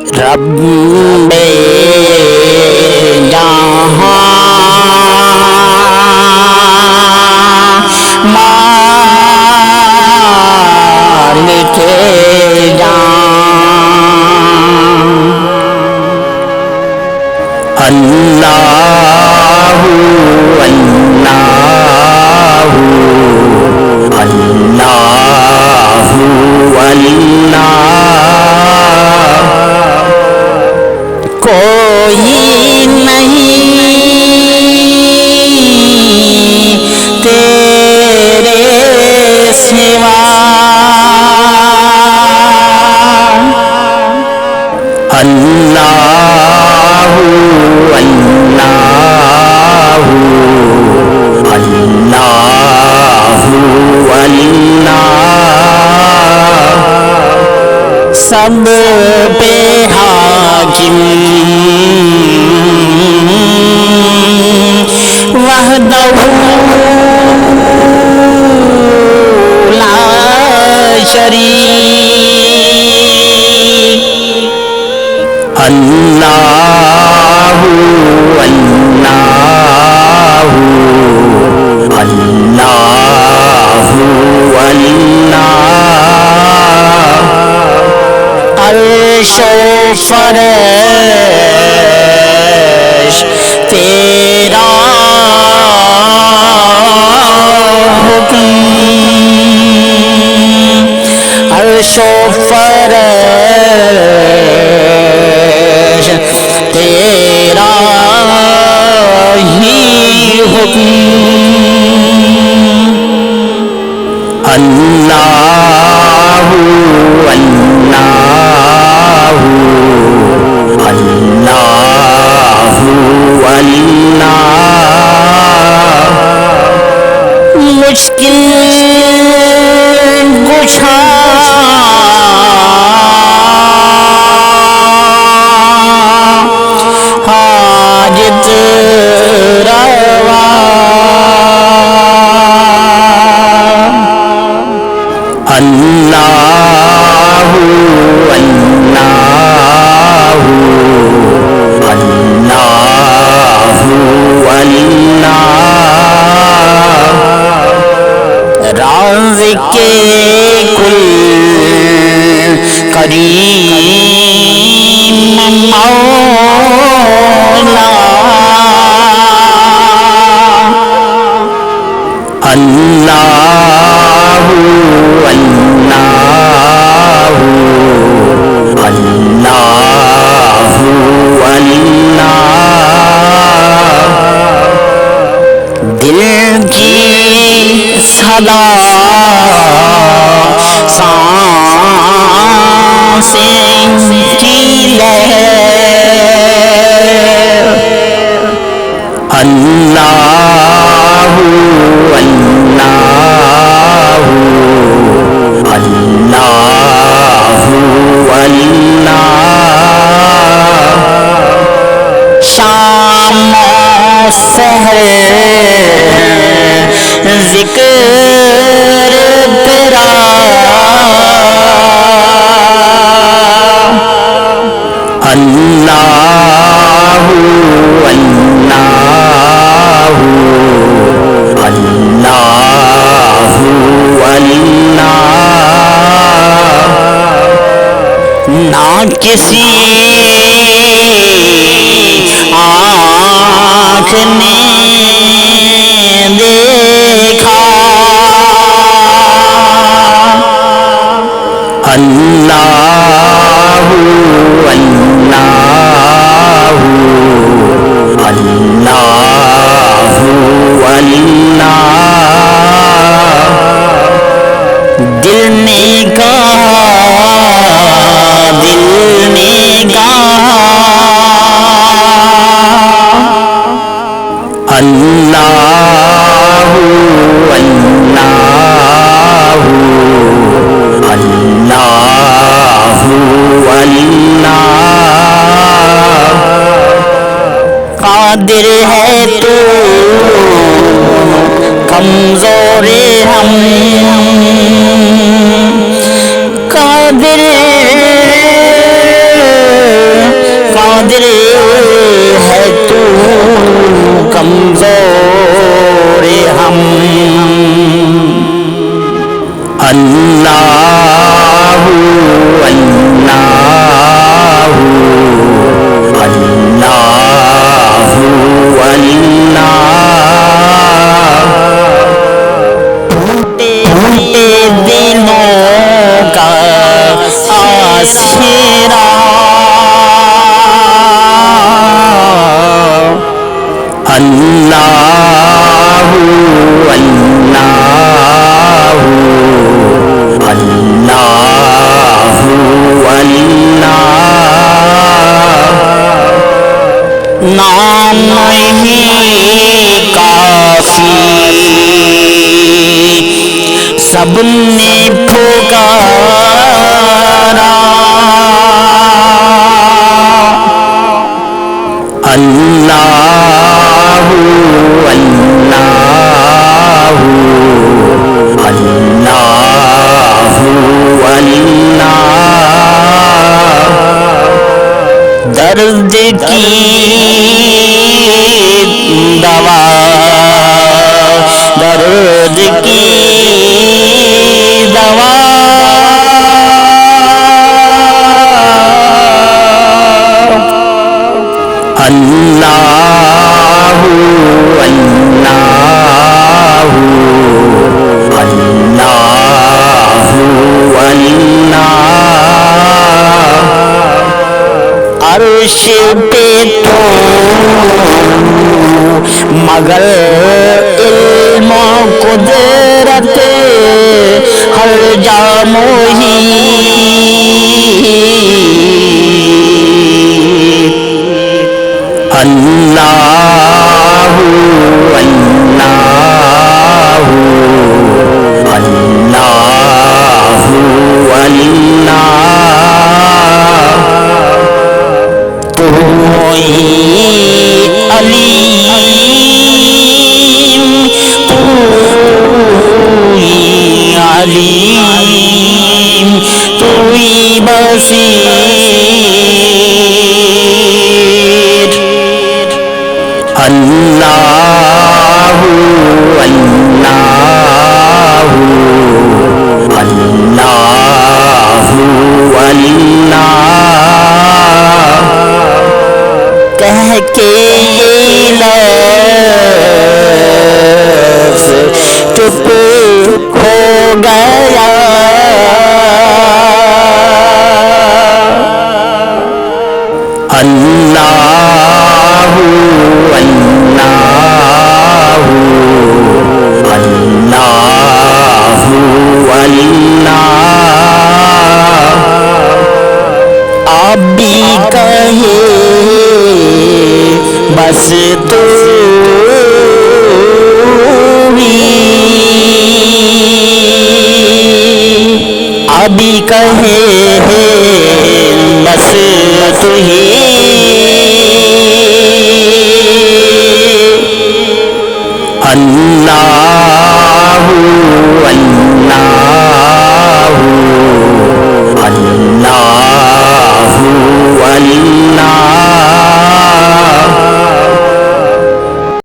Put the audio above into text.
رب جہاں مالک جان اللہ اللہ اللہ اللہ کوئی نہیں تیرے سوا اللہ اللہ اللہ اللہ سب پہ حاکم وحدہ لا شریک اللہ اللہ اللہ اللہ عرش و فرش تیرا حکم عرش و فرش تیرا ہی حکم اللہ اللہ اللہ اللہ مشکل کشا حاجت روا اللہ اللہ اللہ اللہ رازق کل کریم مولا اللہ اللہ اللہ اللہ دل کی صدا سانسیں کی لہر اللہ اللہ اللہ اللہ شام و سحر ذکر تیرا اللہ اللہ اللہ اللہ نہ کسی آنکھ نے دیکھا اللہ اللہ اللہ اللہ دل نے کہا دل نے کہا اللہ اللہ اللہ اللہ قادر ہے تو کمزور ہم قادر نام ہی کافی سب نے پکارا اللہ اللہ اللہ اللہ درد کی دوا درد کی دوا اللہ اللہ اللہ اللہ عرش پہ تو مگر علم و قدرت ہر جا محیط اللہ اللہ اللہ اللہ تو علیم تو علیم تو بصیر اللہ اللہ اللہ اللہ کہہ کے یہ لفظ چپ ہو گیا اللہ اللہ اللہ اللہ آپ بھی کہے بس تو ابھی کہے بس تو ہی اللہ